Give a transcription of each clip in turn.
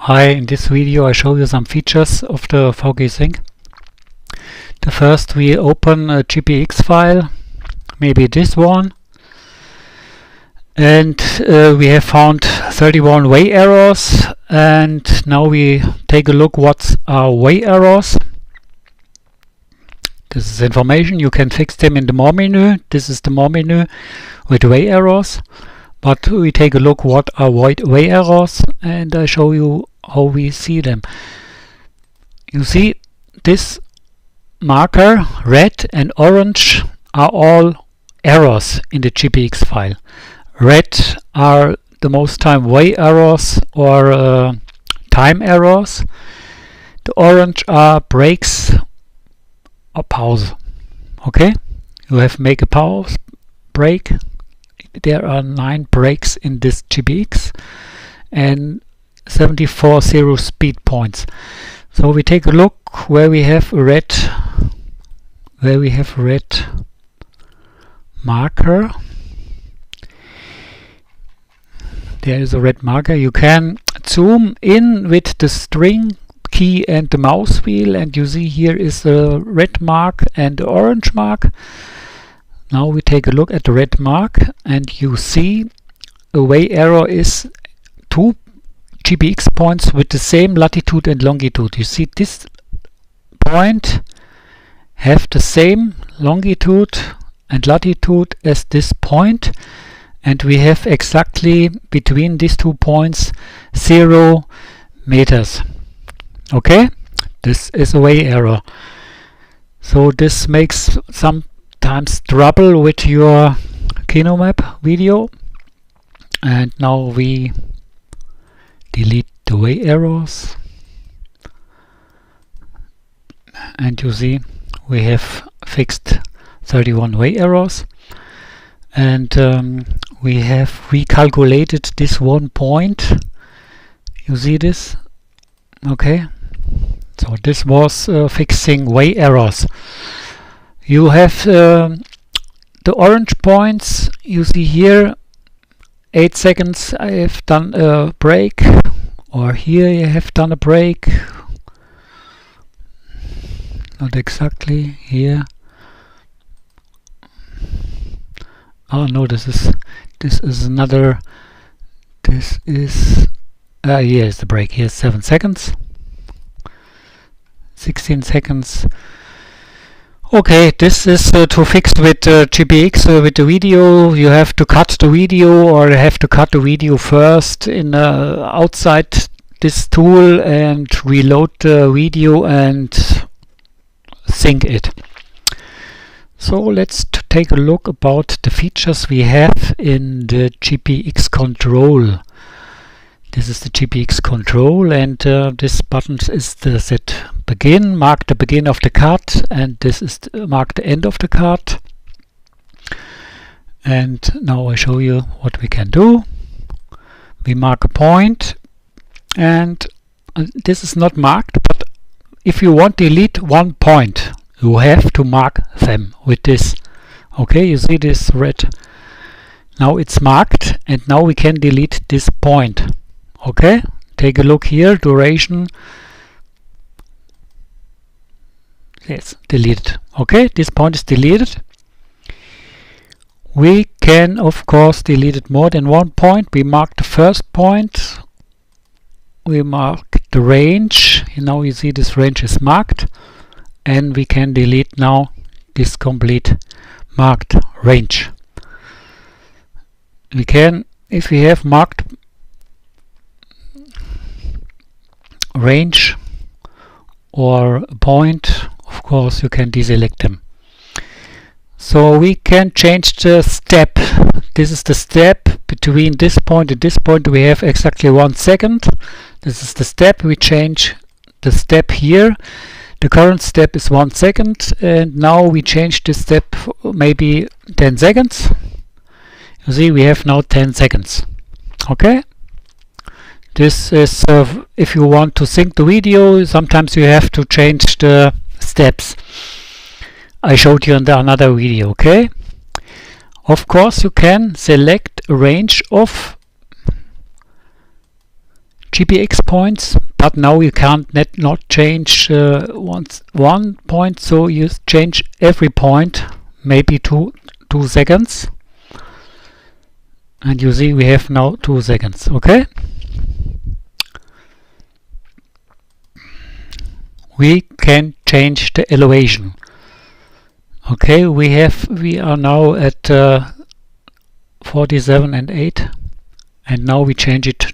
Hi, in this video I show you some features of the VGsync. The first, we open a GPX file, maybe this one, and we have found 31 way errors, and now we take a look what's our way errors. This is information, you can fix them in the more menu. This is the more menu with way errors. But we take a look what are way errors, and I show you how we see them. You see this marker, red and orange, are all errors in the GPX file. Red are the most time way errors or time errors. The orange are breaks or pause. Okay, you have make a pause, break. There are 9 breaks in this GPX and 74 zero speed points. So we take a look where we have a red, marker. There is a red marker. You can zoom in with the string key and the mouse wheel, and you see here is a red mark and the orange mark. Now we take a look at the red mark, and you see a way error is 2 GPX points with the same latitude and longitude. You see this point have the same longitude and latitude as this point, and we have exactly between these 2 points 0 meters. Okay, this is a way error. So this makes sometimes trouble with your KinoMap video, and now we delete the way errors, and you see we have fixed 31 way errors, and we have recalculated this 1 point. You see this? Okay, so this was fixing way errors. You have the orange points. You see here 8 seconds I have done a break, or here you have done a break. Not exactly here. Oh no, this is another. This is here is the break. Here's 7 seconds, 16 seconds. Okay, this is to fix with GPX with the video. You have to cut the video, or have to cut the video first in outside this tool and reload the video and sync it. So let's take a look about the features we have in the GPX control. This is the GPX control, and this button is the set begin, mark the begin of the cut, and this is mark the end of the cut. And now I show you what we can do. We mark a point, and this is not marked, but if you want to delete 1 point, you have to mark them with this. Okay, you see this red. Now it's marked, and now we can delete this point. Okay, take a look here, duration. Yes, deleted. Okay, this point is deleted. We can of course delete it more than 1 point. We mark the first point. We mark the range. Now you see this range is marked, and we can delete now this complete marked range. We can, if we have marked range or a point, of course you can deselect them. So we can change the step. This is the step between this point and this point. We have exactly 1 second. This is the step. We change the step here. The current step is 1 second, and now we change the step maybe 10 seconds. You see we have now 10 seconds. Okay, this is if you want to sync the video, sometimes you have to change the steps. I showed you in another video. Okay, of course you can select a range of GPX points, but now you can't not change one point, so you change every point, maybe 2 seconds, and you see we have now 2 seconds. Okay, we can change the elevation. Okay, we are now at 47 and 8, and now we change it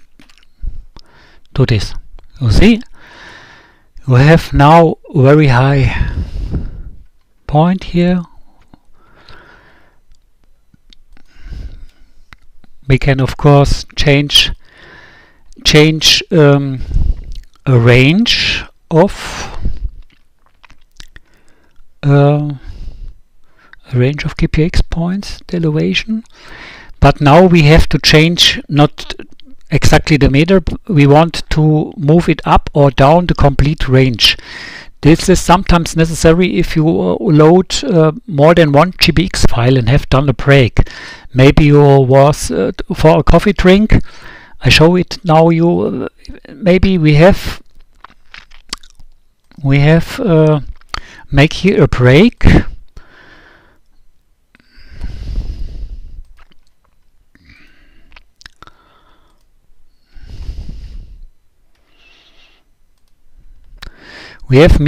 to this. You see, you have now very high point here. We can of course change a range of GPX points, the elevation, but now we have to change not exactly the meter, we want to move it up or down the complete range. This is sometimes necessary if you load more than one GPX file and have done a break. Maybe you was for a coffee drink. I show it now. You maybe we have make here a break. We have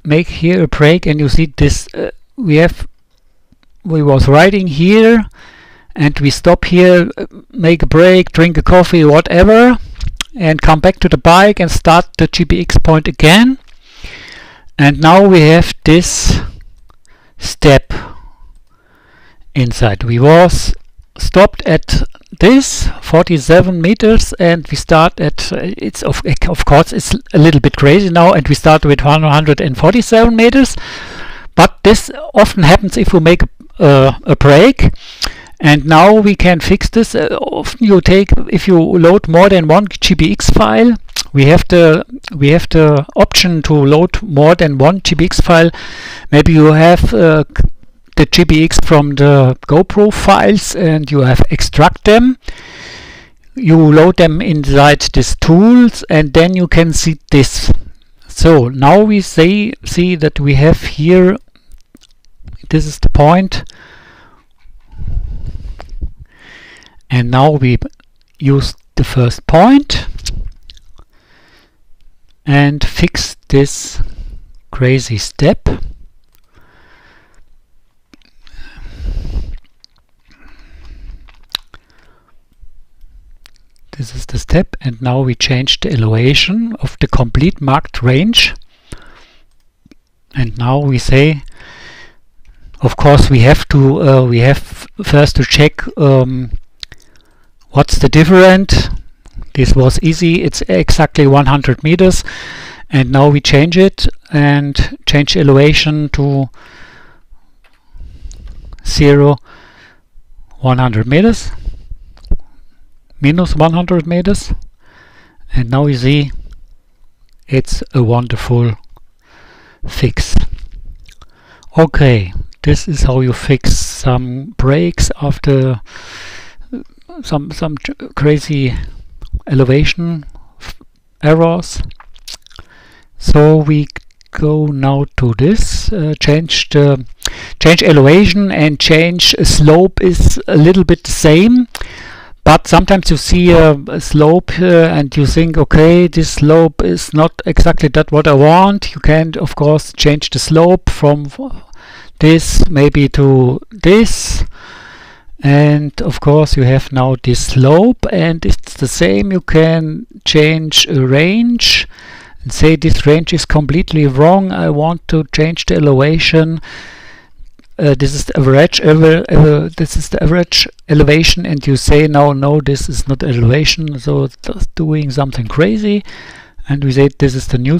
make here a break, and you see this. We was riding here, and we stop here, make a break, drink a coffee, whatever, and come back to the bike and start the GPX point again. And now we have this step inside. We was stopped at this 47 meters, and we start at it's of course it's a little bit crazy now, and we start with 147 meters, but this often happens if we make a break. And now we can fix this. Often you take, if you load more than one GPX file, we have the option to load more than one GPX file. Maybe you have the GPX from the GoPro files and you have extract them. You load them inside these tools, and then you can see this. So now we see that we have here, this is the point, and now we use the first point and fix this crazy step. This is the step, and now we change the elevation of the complete marked range. And now we say, of course, we have first to check what's the difference. This was easy, it's exactly 100 meters, and now we change it and change elevation to 0, 100 meters, minus 100 meters, and now you see it's a wonderful fix. Okay, this is how you fix some breaks after some crazy elevation errors. So we go now to this, change elevation and change slope is a little bit the same, but sometimes you see a slope and you think, okay, this slope is not exactly that what I want. You can of course change the slope from this maybe to this, and of course you have now this slope, and it's the same. You can change a range and say this range is completely wrong, I want to change the elevation. This is the average this is the average elevation, and you say no, this is not elevation, so it's doing something crazy, and we say this is the new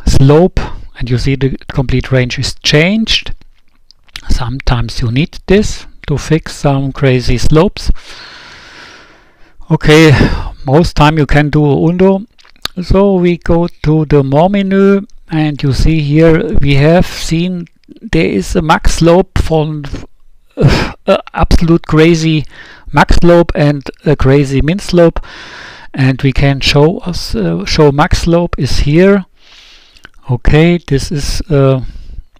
slope, and you see the complete range is changed. Sometimes you need this to fix some crazy slopes. Okay, most time you can do undo. So we go to the more menu, and you see here we have seen there is a max slope from absolute crazy max slope and a crazy min slope, and we can show max slope is here. Okay, this is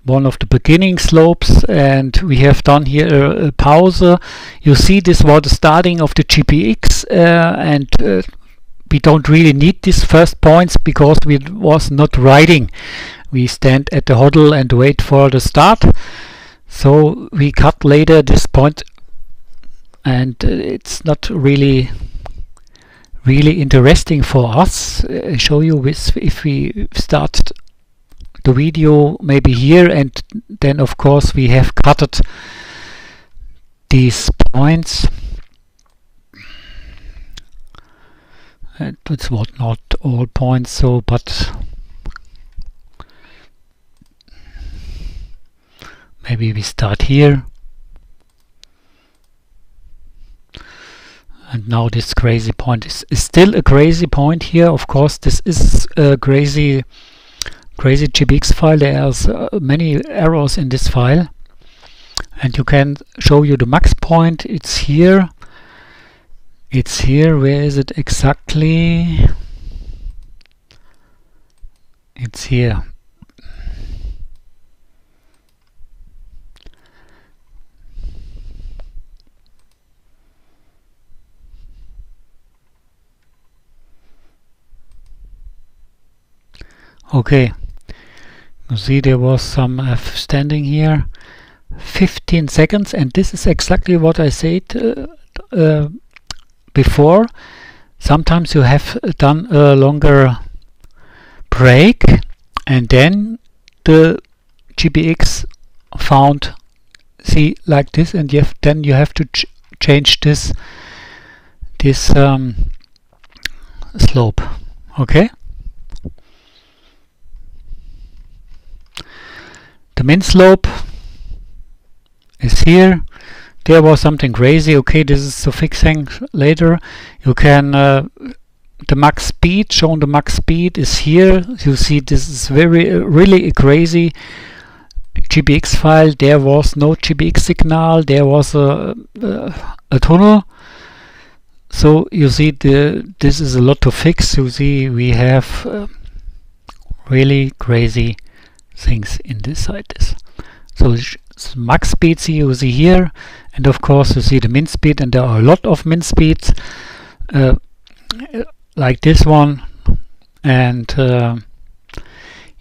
one of the beginning slopes, and we have done here a pause. You see, this was the starting of the GPX, and we don't really need these first points because we was not riding. We stand at the hodl and wait for the start. So we cut later this point, and it's not really interesting for us. I show you with, if we start the video maybe here, and then of course we have cutted these points. And it's not all points, so but maybe we start here. And now this crazy point is still a crazy point here. Of course, this is a crazy GPX file. There's many errors in this file, and you can show you the max point. It's here. It's here. Where is it exactly? It's here. Okay, you see there was some standing here 15 seconds, and this is exactly what I said before. Sometimes you have done a longer break, and then the GPX found, see, like this, and then you have to change this slope. Okay. The min slope is here. There was something crazy. Okay, this is the fixing later. You can the max speed, shown the max speed is here. You see, this is really a crazy GPX file. There was no GPX signal. There was a tunnel. So you see, this is a lot to fix. You see, we have really crazy things inside this. So max speed, you see here, and of course you see the min speed, and there are a lot of min speeds like this one. And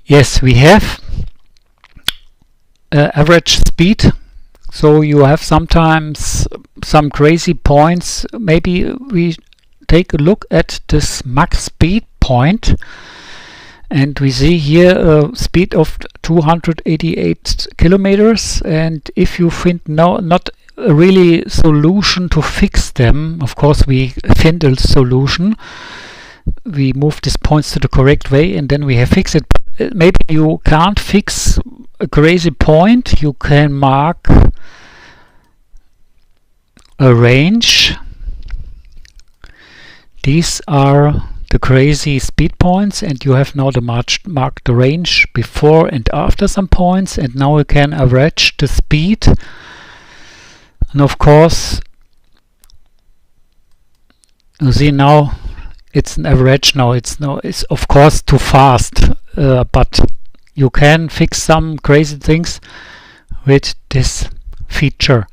yes, we have average speed. So you have sometimes some crazy points. Maybe we take a look at this max speed point, and we see here a speed of 288 kilometers. And if you find not a really solution to fix them, of course we find a solution. We move these points to the correct way, and then we have fixed it. Maybe you can't fix a crazy point. You can mark a range. These are the crazy speed points, and you have now mark the range before and after some points, and now you can average the speed. And of course you see now it's an average. Now it's of course too fast, but you can fix some crazy things with this feature.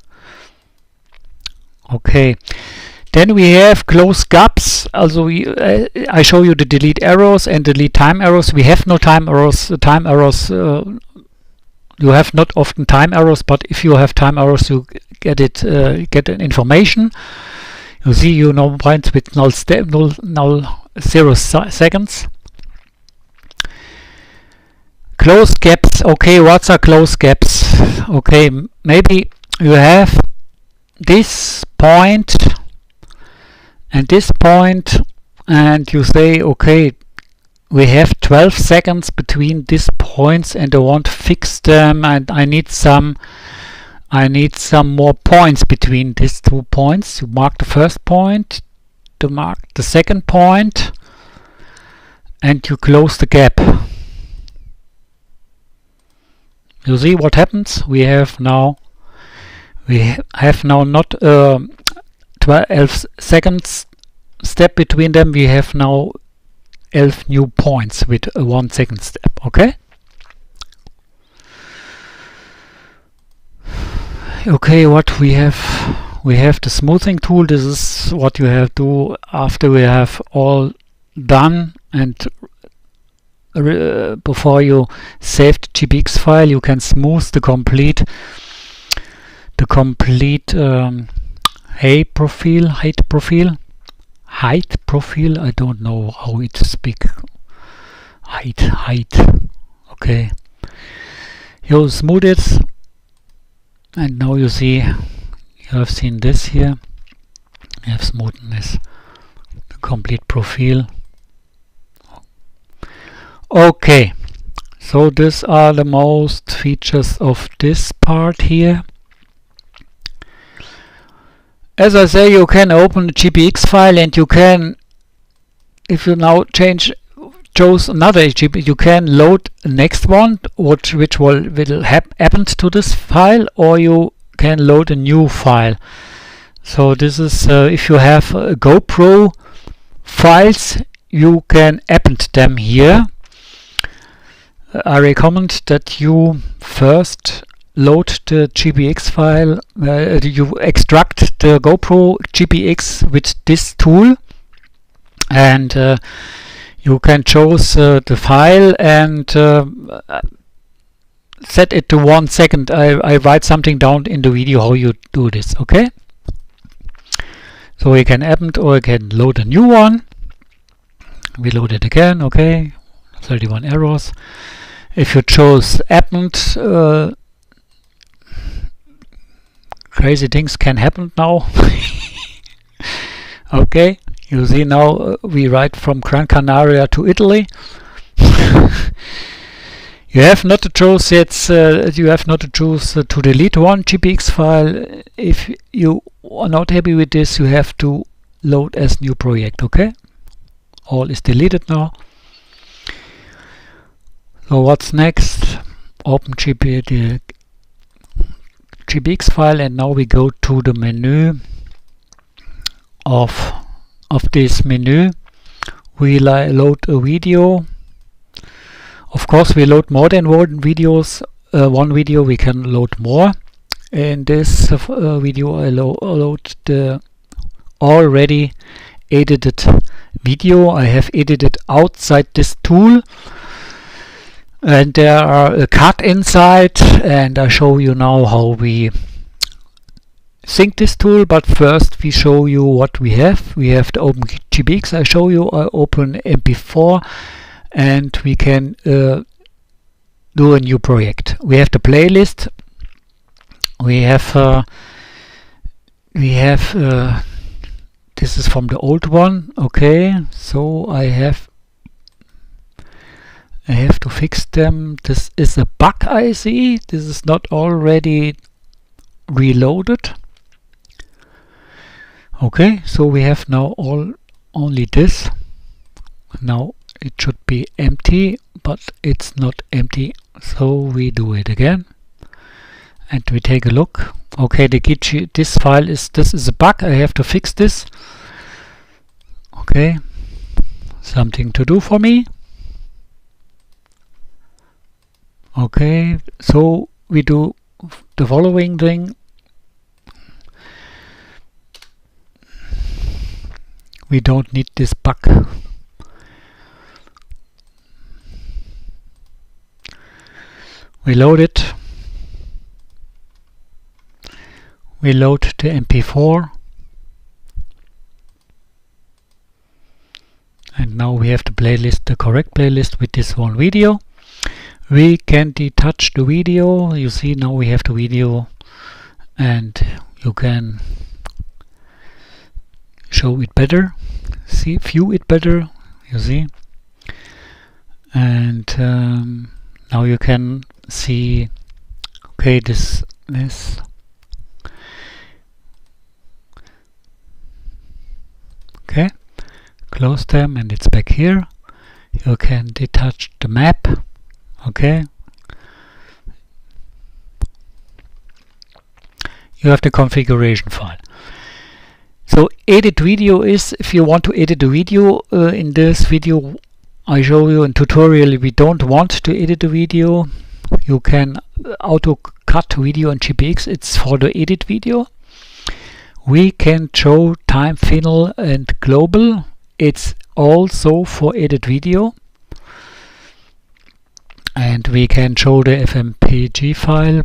Okay. Then we have close gaps. Also, I show you the delete arrows and delete time arrows. We have no time arrows. Time arrows, you have not often time arrows, but if you have time arrows, you get an information. You see, you know points with 0 seconds. Close gaps. Okay, what are close gaps? Okay, maybe you have this point and this point, and you say, okay, we have 12 seconds between these points, and I want to fix them, and I need some more points between these 2 points. You mark the first point, to mark the second point, and you close the gap. You see what happens? We have now not 12 12 seconds step between them, we have now 11 new points with a 1 second step. Okay. Okay, what we have the smoothing tool. This is what you have to do after we have all done, and before you save the GPX file, you can smooth the complete height profile. I don't know how it speak. Height. Okay. You smooth it, and now you see. You have seen this here. You have smoothed this, the complete profile. Okay, so these are the most features of this part here. As I say, you can open the GPX file, and you can, if you now chose another GPX, you can load the next one, which will happen to this file, or you can load a new file. So this is if you have GoPro files, you can append them here. I recommend that you first load the GPX file, you extract the GoPro GPX with this tool, and you can choose the file and set it to 1 second. I write something down in the video how you do this. Okay, so we can append or we can load a new one. We load it again. Okay, 31 errors. If you chose append, crazy things can happen now. Okay, you see now we write from Gran Canaria to Italy. You have not to choose to delete one GPX file. If you are not happy with this, you have to load as new project. Okay, all is deleted now. So what's next? Open the GPX file, and now we go to the menu of this menu. We load a video. Of course, we load more than one videos. One video we can load more. In this video, I load the already edited video. I have edited outside this tool, and there are a cut inside, and I show you now how we sync this tool. But first we show you what we have. We have the open GPX. I show you. I open MP4, and we can do a new project. We have the playlist. We have this is from the old one. Okay, so I have to fix them. This is a bug I see. This is not already reloaded. Okay, so we have now only this. Now it should be empty, but it's not empty, so we do it again and we take a look. Okay, this file is a bug. I have to fix this. Okay, something to do for me. Okay, so we do the following thing. We don't need this bug. We load it. We load the MP4. And now we have the playlist, the correct playlist with this one video. We can detach the video. You see now we have the video, and you can show it better, view it better, you see. And now you can see, okay, this okay, close them, and it's back here. You can detach the map. Okay, you have the configuration file. So edit video is, if you want to edit a video, in this video I show you in tutorial we don't want to edit a video. You can auto cut video in GPX, it's for the edit video. We can show time, final and global, it's also for edit video. And we can show the FMPG file.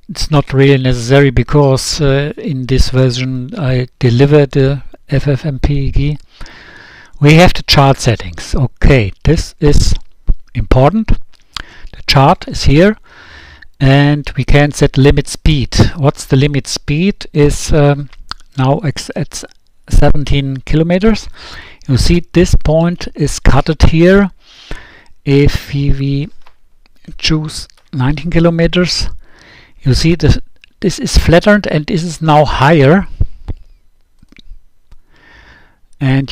It's not really necessary because in this version I delivered the FFmpeg. We have the chart settings. Okay, this is important. The chart is here and we can set limit speed. What's the limit speed is now at 17 kilometers. You see this point is cutted here. If we choose 19 kilometers, you see this is flattened and this is now higher, and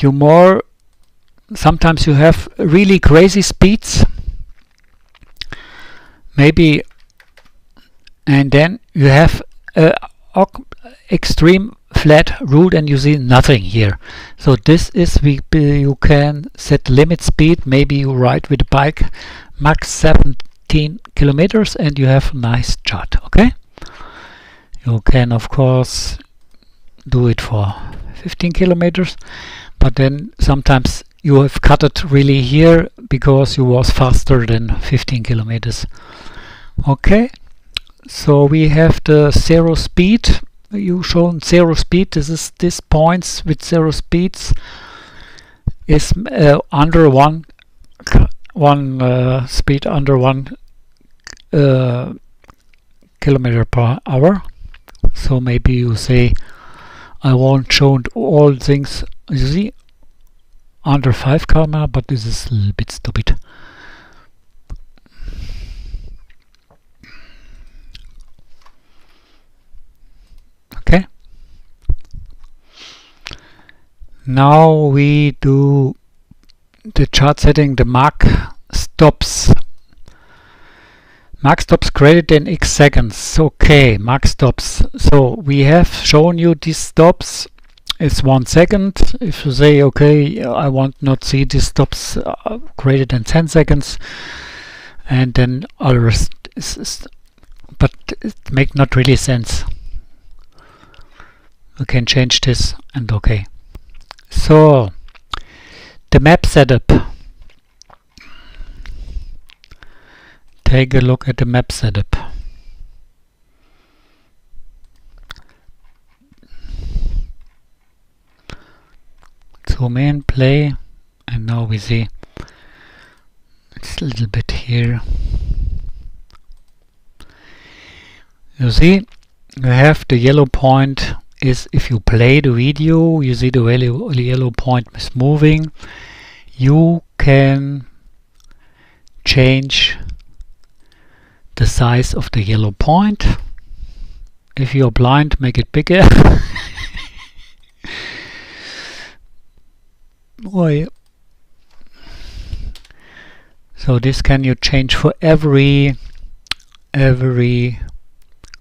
sometimes you have really crazy speeds maybe, and then you have extreme flat route and you see nothing here. So this is you can set limit speed. Maybe you ride with a bike max 17 kilometers and you have a nice chart. Okay, you can of course do it for 15 kilometers, but then sometimes you have cut it really here because you was faster than 15 kilometers. Okay, so we have the zero speed. You shown zero speed. This points with zero speeds is under one speed under 1 kilometer per hour. So maybe you say I won't show all things, you see, under 5 km, but this is a little bit stupid. Okay, now we do the chart setting, the mark stops. Mark stops greater than x seconds. Okay, mark stops. So we have shown you these stops is 1 second. If you say okay, I want not see these stops greater than 10 seconds, and then others, but it make not really sense. We can change this and okay. So the map setup. Take a look at the map setup. Zoom in, play, and now we see it's a little bit here. You see, you have the yellow point is if you play the video, you see the yellow point is moving. You can change the size of the yellow point. If you're blind, make it bigger. So this can you change for every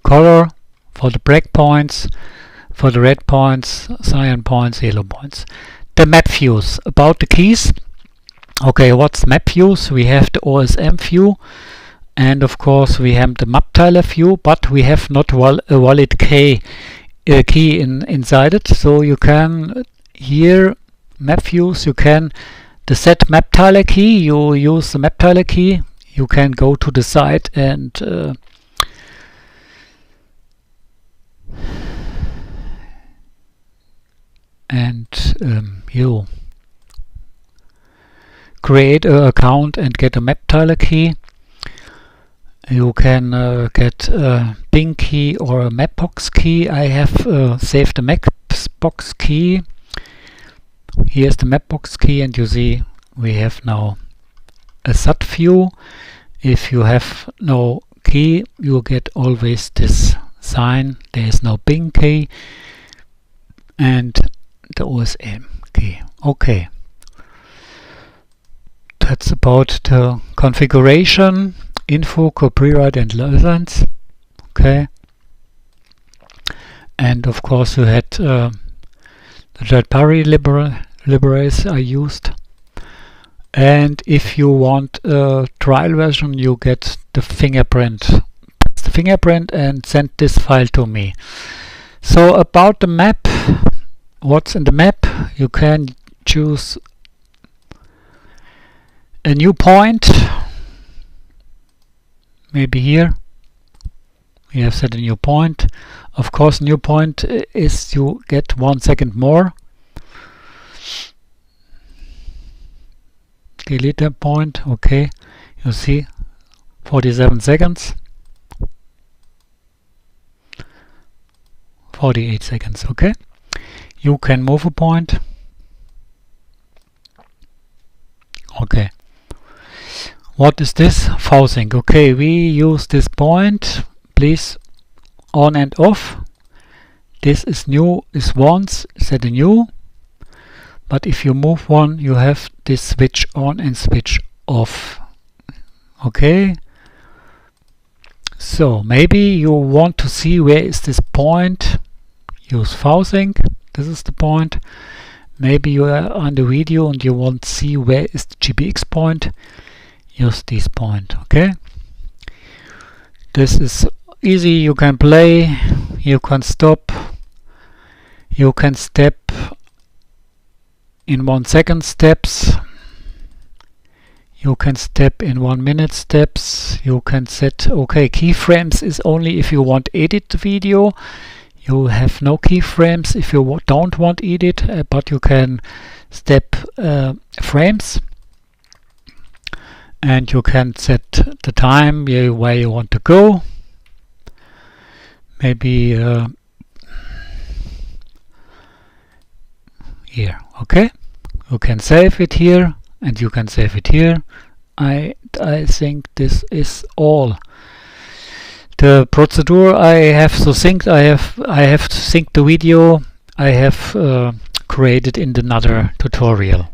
color, for the black points, for the red points, cyan points, yellow points. The map views, about the keys. Okay, what's map views? We have the OSM view, and of course we have the map tiler view, but we have not a valid key inside it. So you can here map views, you can the set map tiler key, you use the map tiler key, you can go to the site and you create an account and get a map tiler key. You can get a Bing key or a Mapbox key. I have saved the Mapbox key. Here's the Mapbox key, and you see we have now a SAT view. If you have no key, you get always this sign. There is no Bing key and the OSM key. Okay, that's about the configuration. Info, copyright and license. Okay, and of course you had The third-party libraries are used. And if you want a trial version, you get the fingerprint. The fingerprint and send this file to me. So about the map, what's in the map? You can choose a new point. Maybe here. We have set a new point. Of course, new point is you get 1 second more. Delete that point. Okay, you see 47 seconds. 48 seconds. Okay, you can move a point. Okay, what is this? VGsync. Okay, we use this point. Please on and off. This is new, is once, set a new. But if you move one, you have this switch on and switch off. Okay. So maybe you want to see where is this point. Use VGsync. This is the point. Maybe you are on the video and you want to see where is the GPX point. Use this point. Okay. This is easy. You can play. You can stop. You can step in 1 second steps. You can step in 1 minute steps. You can set, okay, keyframes is only if you want edit the video. You have no keyframes if you don't want edit, but you can step frames. And you can set the time where you want to go. Maybe here. Okay, you can save it here and you can save it here. I think this is all. The procedure I have to sync. I have to sync the video I have created in another tutorial.